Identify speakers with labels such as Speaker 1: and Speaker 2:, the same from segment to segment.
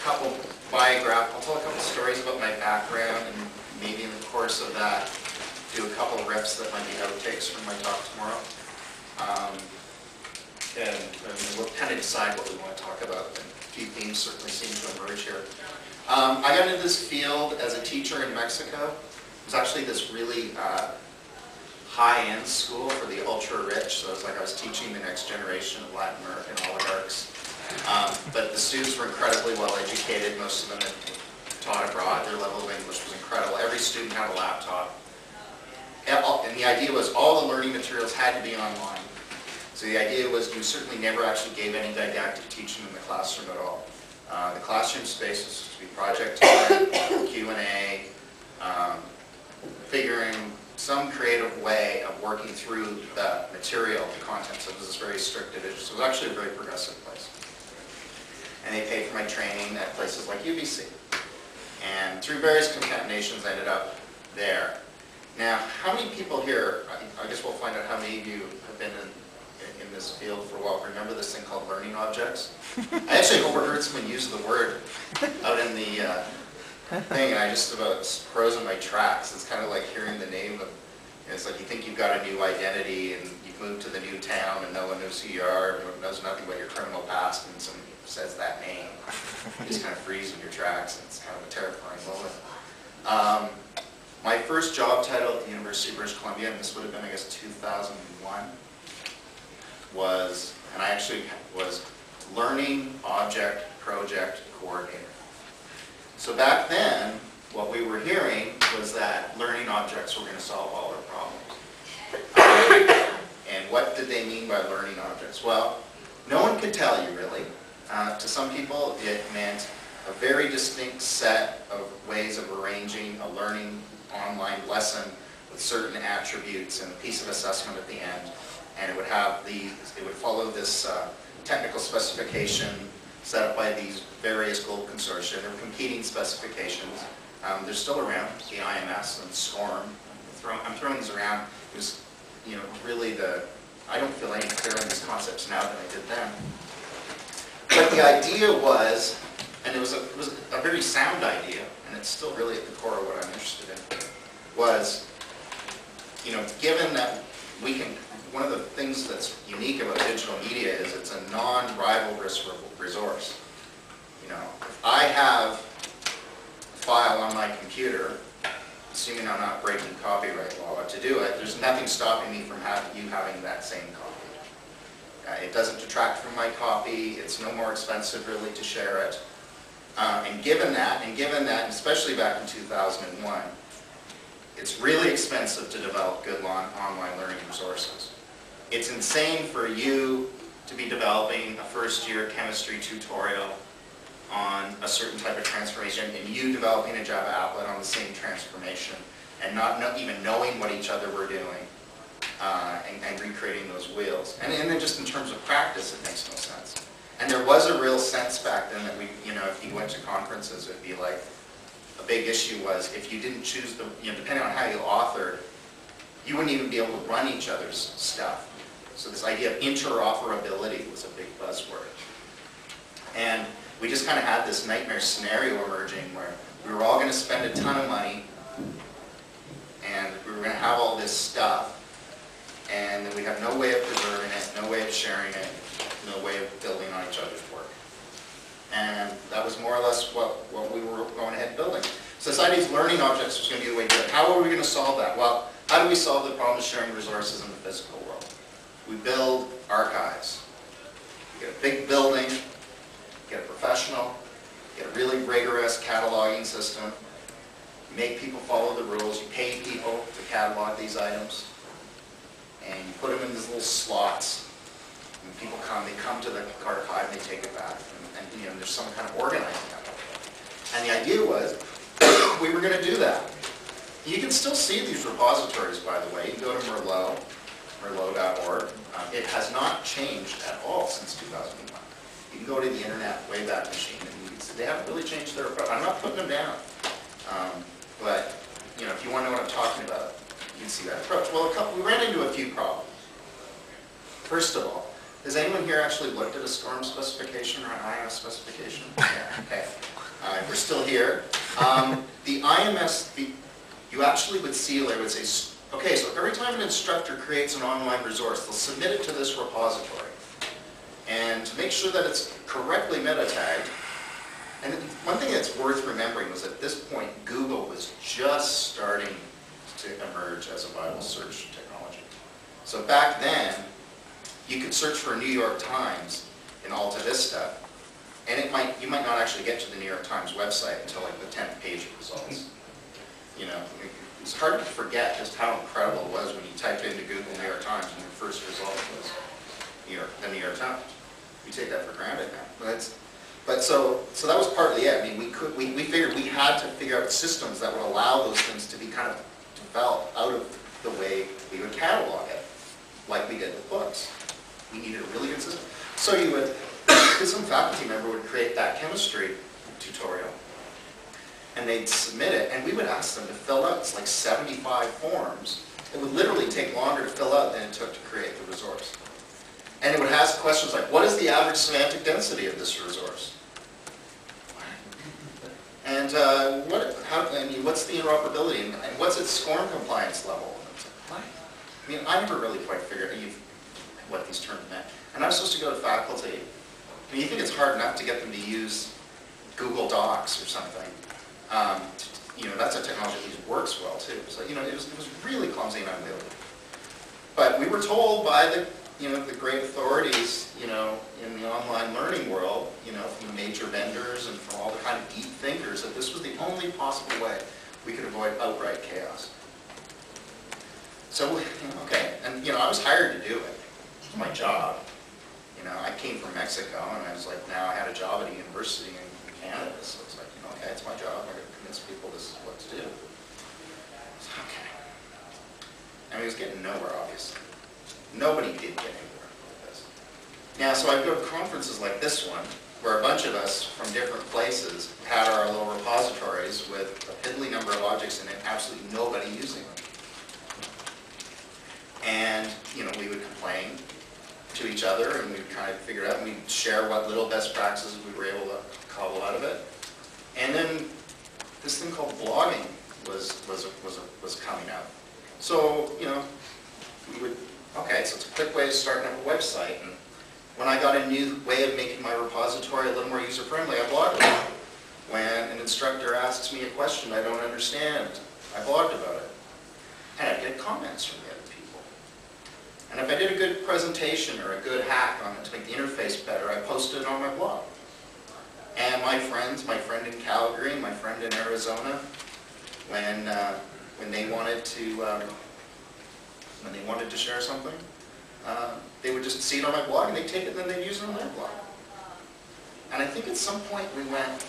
Speaker 1: couple I'll tell a couple stories about my background, and maybe in the course of that, do a couple of riffs that might be outtakes from my talk tomorrow. And we'll kind of decide what we want to talk about. And a few themes certainly seem to emerge here. I got into this field as a teacher in Mexico. It was actually this really high-end school for the ultra-rich. So it's like I was teaching the next generation of Latin American oligarchs. But the students were incredibly well educated. Most of them had taught abroad. Their level of English was incredible. Every student had a laptop. And the idea was all the learning materials had to be online. So the idea was you certainly never actually gave any didactic teaching in the classroom at all. The classroom space was to be project time, Q&A, figuring some creative way of working through the material, the content. So it was this very strict division. So it was actually a very progressive place. And they paid for my training at places like UBC. And through various concatenations, I ended up there. Now, how many people here, I guess we'll find out how many of you have been in this field for a while, remember this thing called learning objects? I actually overheard someone use the word out in the thing, and I just about froze in my tracks. It's kind of like hearing the name of, it's like you think you've got a new identity, and you've moved to the new town, and no one knows who you are, everyone knows nothing about your criminal past, and someone says that name. You just kind of freeze in your tracks, and it's kind of a terrifying moment. My first job title at the University of British Columbia, and this would have been, I guess, 2001, was, and I actually was Learning Object Project Coordinator. So back then, what we were hearing was that learning objects were going to solve all our problems. And what did they mean by learning objects? Well, no one could tell you, really. To some people, it meant a very distinct set of ways of arranging a learning online lesson with certain attributes and a piece of assessment at the end. And it would have it would follow this technical specification set up by these various global consortia. There were competing specifications. They're still around, the IMS and SCORM. I'm throwing these around. It was, really I don't feel any clearer on these concepts now than I did then. But the idea was, and it was a very sound idea, and it's still really at the core of what I'm interested in, was, given that we can, one of the things that's unique about digital media is it's a non-rivalrous resource. If I have a file on my computer, assuming I'm not breaking copyright law to do it, there's nothing stopping me from you having that same copy. It doesn't detract from my copy. It's no more expensive, really, to share it. And given that, especially back in 2001, it's really expensive to develop good online learning resources. It's insane for you to be developing a first-year chemistry tutorial on a certain type of transformation, and you developing a Java applet on the same transformation, and not even knowing what each other were doing, and recreating those wheels. And then just in terms of practice, it makes no sense. And there was a real sense back then that if you went to conferences, it would be like, a big issue was if you didn't choose depending on how you authored, you wouldn't even be able to run each other's stuff. So this idea of interoperability was a big buzzword. And we just kind of had this nightmare scenario emerging where we were all going to spend a ton of money, and we were going to have all this stuff, and then we have no way of preserving it, no way of sharing it, no way of building on each other's work. And that was more or less what we were going ahead building. Society's learning objects was going to be the way to do it. How are we going to solve that? Well, how do we solve the problem of sharing resources in the physical world? We build archives. We get a big building, get a professional, get a really rigorous cataloging system, you make people follow the rules, you pay people to catalog these items, and you put them in these little slots. When people come, they come to the archive and they take it back. And there's some kind of organizing of it. And the idea was, we were going to do that. You can still see these repositories, by the way. You can go to Merlot, merlot.org. It has not changed at all since 2001. You can go to the Internet Wayback Machine, and you can see they haven't really changed their approach. I'm not putting them down. But if you want to know what I'm talking about, you can see that approach. Well, we ran into a few problems. First of all, has anyone here actually looked at a SCORM specification or an IMS specification? Yeah, okay. We're still here. The IMS, you actually would see, like, would say, okay, so every time an instructor creates an online resource, they'll submit it to this repository. And to make sure that it's correctly meta-tagged, and one thing that's worth remembering was at this point, Google was just starting to emerge as a viable search technology. So back then, you could search for New York Times in Alta Vista, and you might not actually get to the New York Times website until like the 10th page of results. You know, it's hard to forget just how incredible it was when you typed into Google New York Times and your first result was the New York Times. We take that for granted now. But so that was partly it. I mean, we figured we had to figure out systems that would allow those things to be kind of developed out of the way we would catalog it, like we did with books. We needed a really good system. So you would, some faculty member would create that chemistry tutorial, and they'd submit it, and we would ask them to fill out, it's like 75 forms. It would literally take longer to fill out than it took to create the resource. And it would ask questions like, what is the average semantic density of this resource? And what's the interoperability, and what's its SCORM compliance level? And it's like, what? I mean, I never really quite figured out what these terms meant. And I was supposed to go to faculty. I mean, you think it's hard enough to get them to use Google Docs or something. You know, that's a technology that works well too. So, you know, it was really clumsy and unwieldy. But we were told by the great authorities, you know, in the online learning world, you know, from the major vendors and from all the kind of deep thinkers, that this was the only possible way we could avoid outright chaos. So, okay, and, you know, I was hired to do it. It was my job. You know, I came from Mexico, and I was like, now I had a job at a university in Canada, so it's like, you know, okay, it's my job. I got to convince people this is what to do. So, okay. And we was getting nowhere, obviously. Nobody did get anywhere with this. Now, so I go to conferences like this one, where a bunch of us from different places had our little repositories with a piddly number of objects in it, absolutely nobody using them. And, you know, we would complain to each other, and we'd kind of figure it out, and we'd share what little best practices we were able to cobble out of it. And then this thing called blogging was coming out. So, you know, we would, okay, so it's a quick way of starting up a website. And when I got a new way of making my repository a little more user-friendly, I blogged about it. When an instructor asks me a question I don't understand, I blogged about it. And I get comments from the other people. And if I did a good presentation or a good hack on it to make the interface better, I posted it on my blog. And my friends, my friend in Calgary, my friend in Arizona, when they wanted to share something, they would just see it on my blog, and they'd take it and then they'd use it on their blog. And I think at some point we went,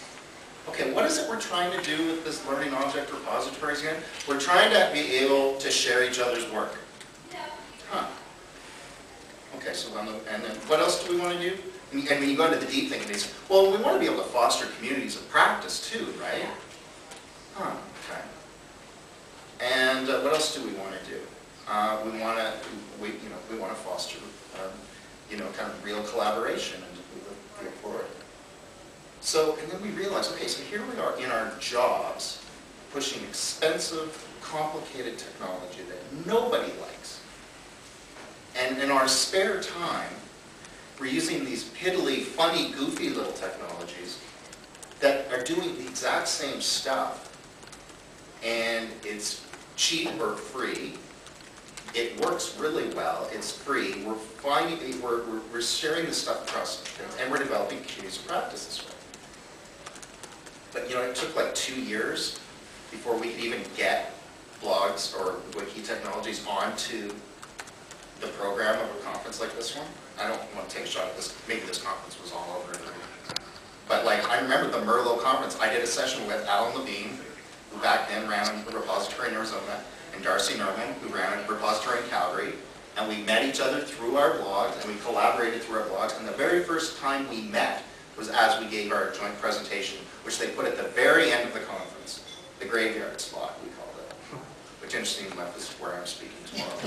Speaker 1: okay, what is it we're trying to do with this learning object repositories again? We're trying to be able to share each other's work. Huh. Okay, so and then what else do we want to do? And when you go into the deep thinking, they say, well, we want to be able to foster communities of practice too, right? Huh, okay. And what else do we want to do? We want to foster, kind of real collaboration and move it forward. So, and then we realize, okay, so here we are in our jobs, pushing expensive, complicated technology that nobody likes. And in our spare time, we're using these piddly, funny, goofy little technologies that are doing the exact same stuff. And it's cheap or free. It works really well. It's free. We're sharing this stuff across things, and we're developing communities of practice this way. But you know, it took like 2 years before we could even get blogs or wiki technologies onto the program of a conference like this one. I don't want to take a shot at this. Maybe this conference was all over it. But like, I remember the Merlot conference. I did a session with Alan Levine, who back then ran a repository in Arizona, and Darcy Nerman, who ran a repository in Calgary. And we met each other through our blogs, and we collaborated through our blogs. And the very first time we met was as we gave our joint presentation, which they put at the very end of the conference, the graveyard spot, we called it. Which, interestingly enough, is where I'm speaking tomorrow.